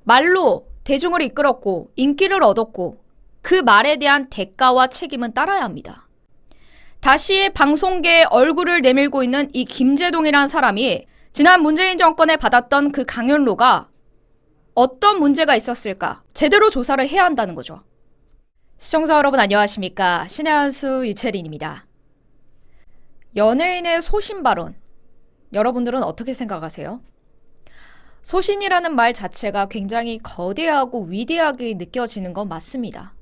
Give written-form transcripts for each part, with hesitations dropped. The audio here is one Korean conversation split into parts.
말로 대중을 이끌었고 인기를 얻었고 그 말에 대한 대가와 책임은 따라야 합니다. 다시 방송계에 얼굴을 내밀고 있는 이 김제동이라는 사람이 지난 문재인 정권에 받았던 그 강연로가 어떤 문제가 있었을까 제대로 조사를 해야 한다는 거죠. 시청자 여러분 안녕하십니까? 신의 한수 유채린입니다. 연예인의 소신 발언, 여러분들은 어떻게 생각하세요? 소신이라는 말 자체가 굉장히 거대하고 위대하게 느껴지는 건 맞습니다.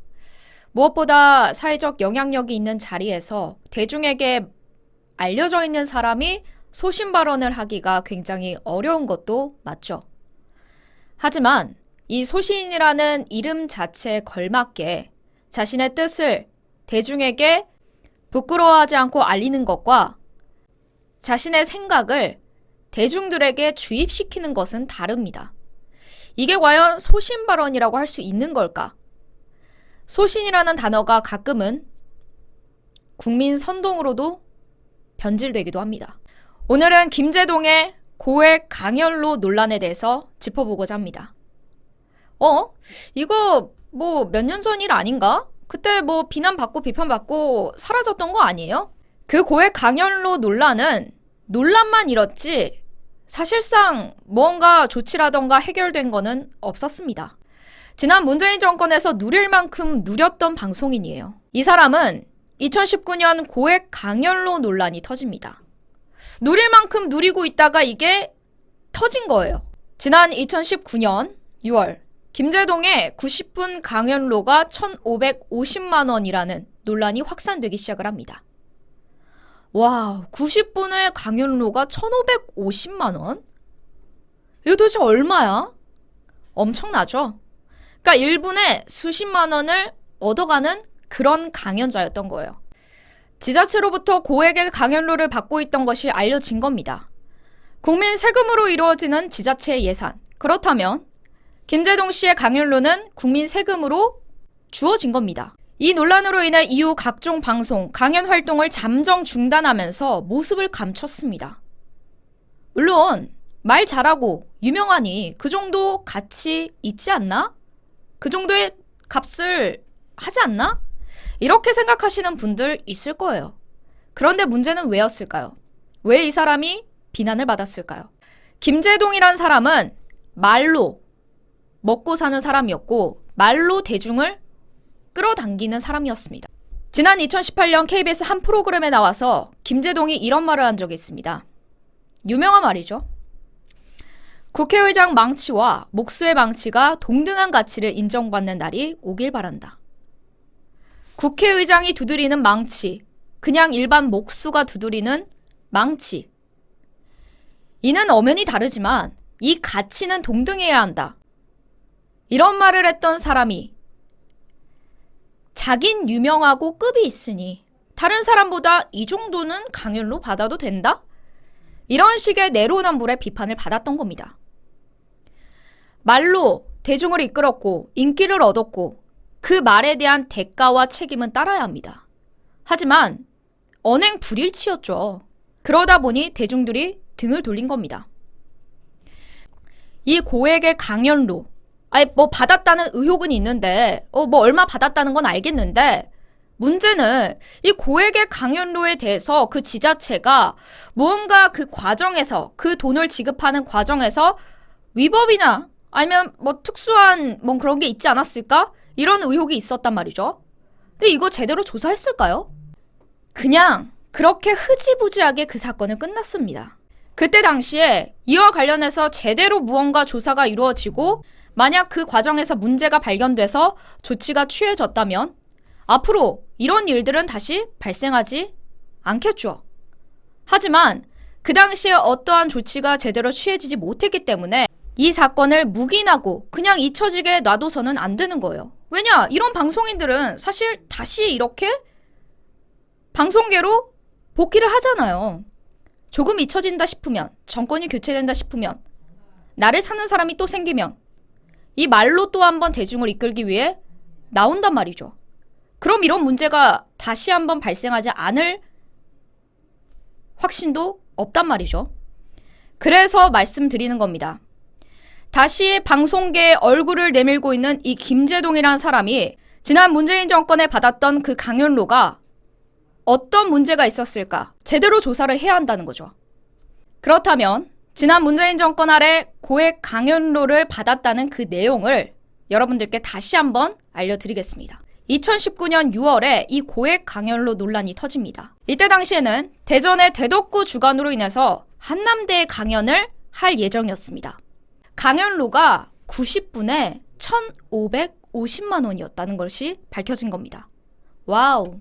무엇보다 사회적 영향력이 있는 자리에서 대중에게 알려져 있는 사람이 소신 발언을 하기가 굉장히 어려운 것도 맞죠. 하지만 이 소신이라는 이름 자체에 걸맞게 자신의 뜻을 대중에게 부끄러워하지 않고 알리는 것과 자신의 생각을 대중들에게 주입시키는 것은 다릅니다. 이게 과연 소신 발언이라고 할 수 있는 걸까? 소신이라는 단어가 가끔은 국민 선동으로도 변질되기도 합니다. 오늘은 김제동의 고액 강연로 논란에 대해서 짚어보고자 합니다. 이거 뭐 몇 년 전 일 아닌가? 그때 뭐 비난받고 비판받고 사라졌던 거 아니에요? 그 고액 강연로 논란은 논란만 일었지 사실상 무언가 조치라던가 해결된 거는 없었습니다. 지난 문재인 정권에서 누릴 만큼 누렸던 방송인이에요. 이 사람은 2019년 고액 강연로 논란이 터집니다. 누릴 만큼 누리고 있다가 이게 터진 거예요. 지난 2019년 6월 김제동의 90분 강연로가 1,550만 원이라는 논란이 확산되기 시작을 합니다. 와, 90분의 강연로가 1,550만 원? 이거 도대체 얼마야? 엄청나죠? 그러니까 1분에 수십만 원을 얻어가는 그런 강연자였던 거예요. 지자체로부터 고액의 강연료를 받고 있던 것이 알려진 겁니다. 국민 세금으로 이루어지는 지자체의 예산. 그렇다면 김제동 씨의 강연료는 국민 세금으로 주어진 겁니다. 이 논란으로 인해 이후 각종 방송, 강연 활동을 잠정 중단하면서 모습을 감췄습니다. 물론 말 잘하고 유명하니 그 정도 가치 있지 않나? 그 정도의 값을 하지 않나? 이렇게 생각하시는 분들 있을 거예요. 그런데 문제는 왜였을까요? 왜 이 사람이 비난을 받았을까요? 김제동이란 사람은 말로 먹고 사는 사람이었고 말로 대중을 끌어당기는 사람이었습니다. 지난 2018년 KBS 한 프로그램에 나와서 김제동이 이런 말을 한 적이 있습니다. 유명한 말이죠. 국회의장 망치와 목수의 망치가 동등한 가치를 인정받는 날이 오길 바란다. 국회의장이 두드리는 망치, 그냥 일반 목수가 두드리는 망치. 이는 엄연히 다르지만 이 가치는 동등해야 한다. 이런 말을 했던 사람이 자긴 유명하고 급이 있으니 다른 사람보다 이 정도는 강연로 받아도 된다? 이런 식의 내로남불의 비판을 받았던 겁니다. 말로 대중을 이끌었고 인기를 얻었고 그 말에 대한 대가와 책임은 따라야 합니다. 하지만 언행 불일치였죠. 그러다 보니 대중들이 등을 돌린 겁니다. 이 고액의 강연료, 뭐 받았다는 의혹은 있는데 뭐 얼마 받았다는 건 알겠는데 문제는 이 고액의 강연료에 대해서 그 지자체가 무언가 그 과정에서 그 돈을 지급하는 과정에서 위법이나 아니면 뭐 특수한 뭐 그런 게 있지 않았을까? 이런 의혹이 있었단 말이죠. 근데 이거 제대로 조사했을까요? 그냥 그렇게 흐지부지하게 그 사건은 끝났습니다. 그때 당시에 이와 관련해서 제대로 무언가 조사가 이루어지고 만약 그 과정에서 문제가 발견돼서 조치가 취해졌다면 앞으로 이런 일들은 다시 발생하지 않겠죠. 하지만 그 당시에 어떠한 조치가 제대로 취해지지 못했기 때문에 이 사건을 묵인하고 그냥 잊혀지게 놔둬서는 안 되는 거예요. 왜냐? 이런 방송인들은 사실 다시 이렇게 방송계로 복귀를 하잖아요. 조금 잊혀진다 싶으면, 정권이 교체된다 싶으면, 나를 사는 사람이 또 생기면 이 말로 또 한 번 대중을 이끌기 위해 나온단 말이죠. 그럼 이런 문제가 다시 한번 발생하지 않을 확신도 없단 말이죠. 그래서 말씀드리는 겁니다. 다시 방송계에 얼굴을 내밀고 있는 이 김제동이라는 사람이 지난 문재인 정권에 받았던 그 강연로가 어떤 문제가 있었을까? 제대로 조사를 해야 한다는 거죠. 그렇다면 지난 문재인 정권 아래 고액 강연로를 받았다는 그 내용을 여러분들께 다시 한번 알려드리겠습니다. 2019년 6월에 이 고액 강연로 논란이 터집니다. 이때 당시에는 대전의 대덕구 주관으로 인해서 한남대의 강연을 할 예정이었습니다. 강연로가 90분에 1,550만 원이었다는 것이 밝혀진 겁니다. 와우.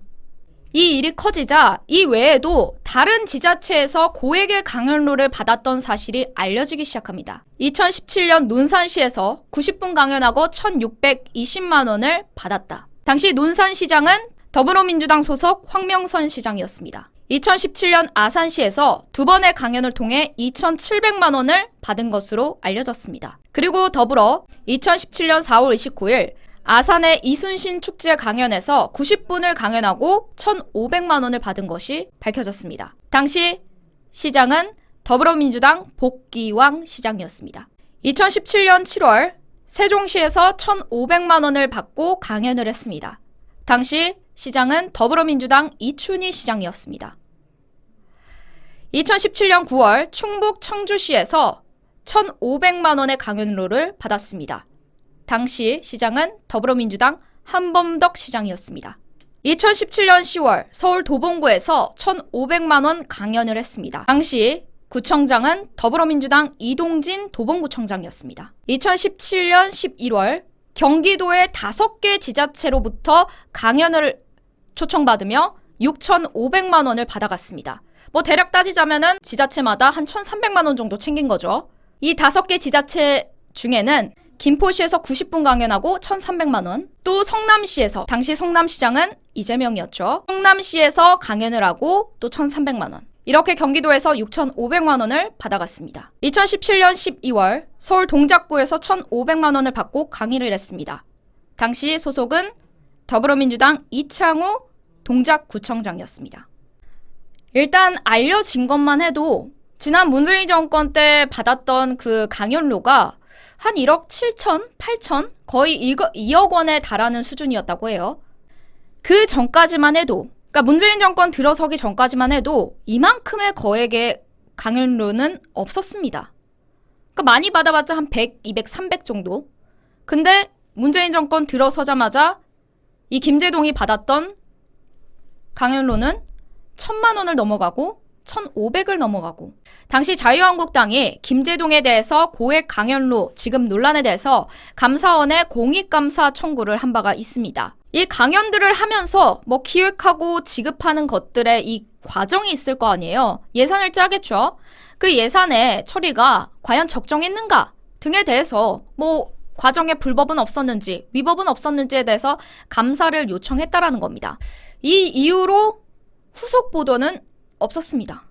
이 일이 커지자 이 외에도 다른 지자체에서 고액의 강연료를 받았던 사실이 알려지기 시작합니다. 2017년 논산시에서 90분 강연하고 1,620만 원을 받았다. 당시 논산시장은 더불어민주당 소속 황명선 시장이었습니다. 2017년 아산시에서 2번의 강연을 통해 2,700만 원을 받은 것으로 알려졌습니다. 그리고 더불어 2017년 4월 29일 아산의 이순신 축제 강연에서 90분을 강연하고 1,500만 원을 받은 것이 밝혀졌습니다. 당시 시장은 더불어민주당 복기왕 시장이었습니다. 2017년 7월 세종시에서 1,500만 원을 받고 강연을 했습니다. 당시 시장은 더불어민주당 이춘희 시장이었습니다. 2017년 9월 충북 청주시에서 1,500만 원의 강연료를 받았습니다. 당시 시장은 더불어민주당 한범덕 시장이었습니다. 2017년 10월 서울 도봉구에서 1,500만 원 강연을 했습니다. 당시 구청장은 더불어민주당 이동진 도봉구청장이었습니다. 2017년 11월 경기도의 5개 지자체로부터 강연을 초청받으며 6,500만 원을 받아갔습니다. 대략 따지자면은 지자체마다 한 1,300만 원 정도 챙긴 거죠. 이 5개 지자체 중에는 김포시에서 90분 강연하고 1,300만 원, 또 성남시에서, 당시 성남시장은 이재명이었죠. 성남시에서 강연을 하고 또 1,300만 원. 이렇게 경기도에서 6,500만 원을 받아갔습니다. 2017년 12월 서울 동작구에서 1,500만 원을 받고 강의를 했습니다. 당시 소속은 더불어민주당 이창우 동작구청장이었습니다. 일단 알려진 것만 해도 지난 문재인 정권 때 받았던 그 강연료가 한 1억 7천, 8천, 거의 2억 원에 달하는 수준이었다고 해요. 그 전까지만 해도, 그러니까 문재인 정권 들어서기 전까지만 해도 이만큼의 거액의 강연료는 없었습니다. 그러니까 많이 받아봤자 한 100, 200, 300 정도. 근데 문재인 정권 들어서자마자 이 김제동이 받았던 강연료는 1,000만 원을 넘어가고 1,500을 넘어가고, 당시 자유한국당이 김제동에 대해서 고액 강연료 지급 논란에 대해서 감사원에 공익감사 청구를 한 바가 있습니다. 이 강연들을 하면서 기획하고 지급하는 것들의 이 과정이 있을 거 아니에요. 예산을 짜겠죠. 그 예산의 처리가 과연 적정했는가 등에 대해서 과정에 불법은 없었는지 위법은 없었는지에 대해서 감사를 요청했다라는 겁니다. 이 이후로 후속 보도는 없었습니다.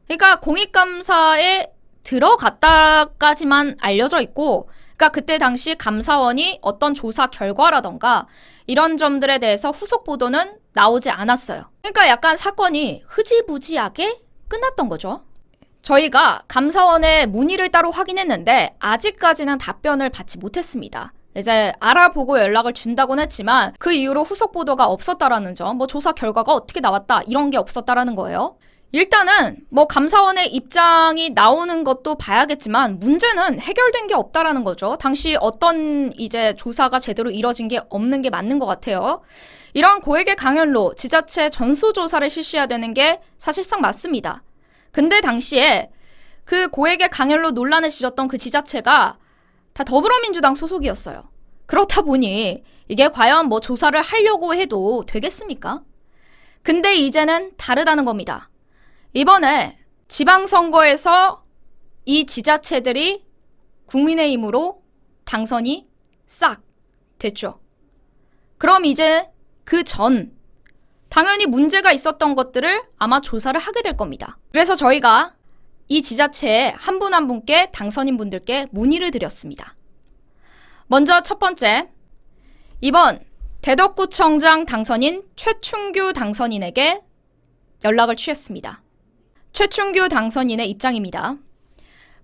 그러니까 공익감사에 들어갔다까지만 알려져 있고, 그러니까 그때 당시 감사원이 어떤 조사 결과라던가 이런 점들에 대해서 후속 보도는 나오지 않았어요. 그러니까 약간 사건이 흐지부지하게 끝났던 거죠. 저희가 감사원에 문의를 따로 확인했는데 아직까지는 답변을 받지 못했습니다. 이제 알아보고 연락을 준다고는 했지만 그 이후로 후속 보도가 없었다라는 점, 조사 결과가 어떻게 나왔다 이런 게 없었다라는 거예요. 일단은 감사원의 입장이 나오는 것도 봐야겠지만 문제는 해결된 게 없다라는 거죠. 당시 어떤 이제 조사가 제대로 이뤄진 게 없는 게 맞는 것 같아요. 이런 고액의 강연료, 지자체 전수조사를 실시해야 되는 게 사실상 맞습니다. 근데 당시에 그 고액의 강연료 논란을 빚었던 그 지자체가 다 더불어민주당 소속이었어요. 그렇다 보니 이게 과연 조사를 하려고 해도 되겠습니까? 근데 이제는 다르다는 겁니다. 이번에 지방선거에서 이 지자체들이 국민의힘으로 당선이 싹 됐죠. 그럼 이제 그 전 당연히 문제가 있었던 것들을 아마 조사를 하게 될 겁니다. 그래서 저희가 이 지자체에 한 분 한 분께 당선인 분들께 문의를 드렸습니다. 먼저 첫 번째, 이번 대덕구청장 당선인 최충규 당선인에게 연락을 취했습니다. 최충규 당선인의 입장입니다.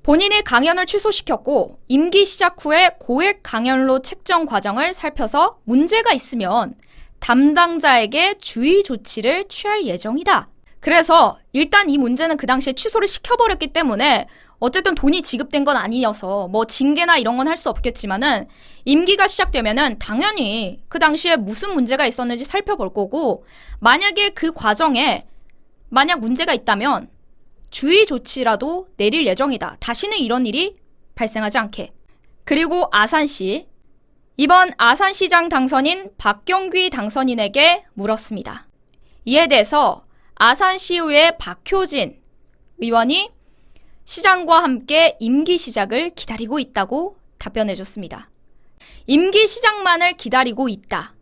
본인이 강연을 취소시켰고 임기 시작 후에 고액 강연료 책정 과정을 살펴서 문제가 있으면 담당자에게 주의 조치를 취할 예정이다. 그래서 일단 이 문제는 그 당시에 취소를 시켜버렸기 때문에 어쨌든 돈이 지급된 건 아니어서 뭐 징계나 이런 건 할 수 없겠지만은 임기가 시작되면은 당연히 그 당시에 무슨 문제가 있었는지 살펴볼 거고, 만약에 그 과정에 만약 문제가 있다면 주의 조치라도 내릴 예정이다. 다시는 이런 일이 발생하지 않게. 그리고 아산시, 이번 아산시장 당선인 박경귀 당선인에게 물었습니다. 이에 대해서 아산시의회 박효진 의원이 시장과 함께 임기 시작을 기다리고 있다고 답변해줬습니다. 임기 시작만을 기다리고 있다.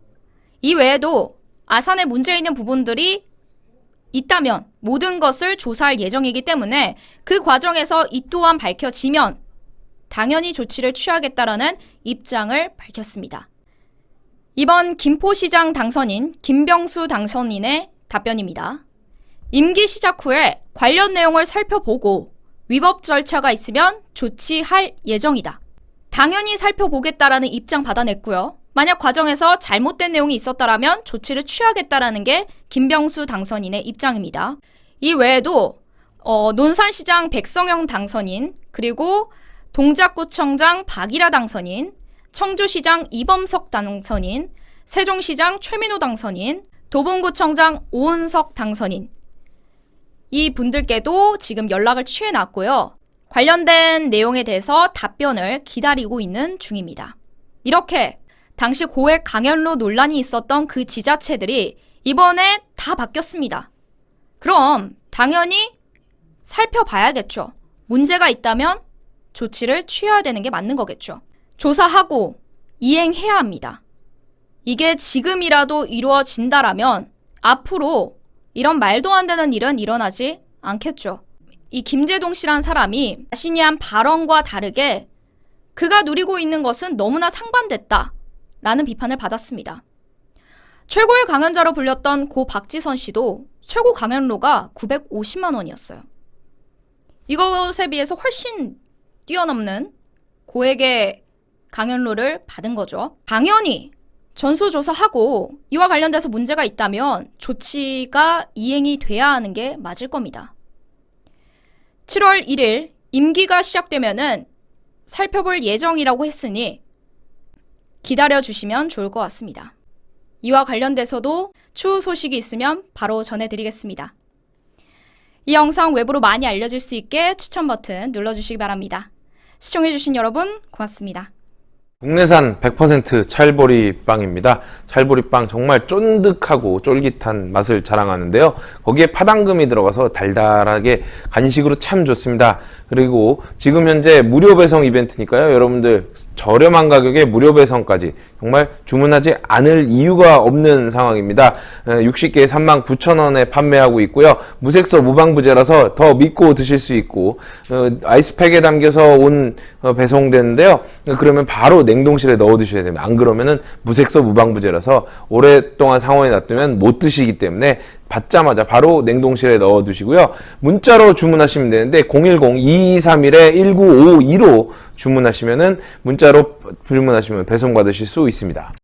이 외에도 아산에 문제 있는 부분들이 있다면 모든 것을 조사할 예정이기 때문에 그 과정에서 이 또한 밝혀지면 당연히 조치를 취하겠다라는 입장을 밝혔습니다. 이번 김포시장 당선인 김병수 당선인의 답변입니다. 임기 시작 후에 관련 내용을 살펴보고 위법 절차가 있으면 조치할 예정이다. 당연히 살펴보겠다라는 입장 받아냈고요. 만약 과정에서 잘못된 내용이 있었다라면 조치를 취하겠다라는 게 김병수 당선인의 입장입니다. 이 외에도 논산시장 백성영 당선인, 그리고 동작구청장 박일아 당선인, 청주시장 이범석 당선인, 세종시장 최민호 당선인, 도봉구청장 오은석 당선인, 이 분들께도 지금 연락을 취해놨고요. 관련된 내용에 대해서 답변을 기다리고 있는 중입니다. 이렇게 당시 고액 강연료 논란이 있었던 그 지자체들이 이번에 다 바뀌었습니다. 그럼 당연히 살펴봐야겠죠. 문제가 있다면 조치를 취해야 되는 게 맞는 거겠죠. 조사하고 이행해야 합니다. 이게 지금이라도 이루어진다라면 앞으로 이런 말도 안 되는 일은 일어나지 않겠죠. 이 김제동 씨란 사람이 자신이 한 발언과 다르게 그가 누리고 있는 것은 너무나 상반됐다 라는 비판을 받았습니다. 최고의 강연자로 불렸던 고 박지선 씨도 최고 강연료가 950만 원이었어요. 이것에 비해서 훨씬 뛰어넘는 고액의 강연료를 받은 거죠. 당연히 전수조사하고 이와 관련돼서 문제가 있다면 조치가 이행이 돼야 하는 게 맞을 겁니다. 7월 1일 임기가 시작되면은 살펴볼 예정이라고 했으니 기다려주시면 좋을 것 같습니다. 이와 관련돼서도 추후 소식이 있으면 바로 전해드리겠습니다. 이 영상 외부로 많이 알려질 수 있게 추천 버튼 눌러주시기 바랍니다. 시청해주신 여러분 고맙습니다. 국내산 100% 찰보리빵입니다. 찰보리빵 정말 쫀득하고 쫄깃한 맛을 자랑하는데요. 거기에 파당금이 들어가서 달달하게 간식으로 참 좋습니다. 그리고 지금 현재 무료 배송 이벤트니까요. 여러분들 저렴한 가격에 무료 배송까지 정말 주문하지 않을 이유가 없는 상황입니다. 60개에 39,000원에 판매하고 있고요. 무색소 무방부제라서 더 믿고 드실 수 있고, 아이스팩에 담겨서 배송되는데요. 그러면 바로 냉동실에 넣어 두셔야 됩니다. 안 그러면은 무색소 무방부제라서 오랫동안 상온에 놔두면 못 드시기 때문에 받자마자 바로 냉동실에 넣어 두시고요. 문자로 주문하시면 되는데 010-2231-1952로 주문하시면은 문자로 주문하시면 배송 받으실 수 있습니다.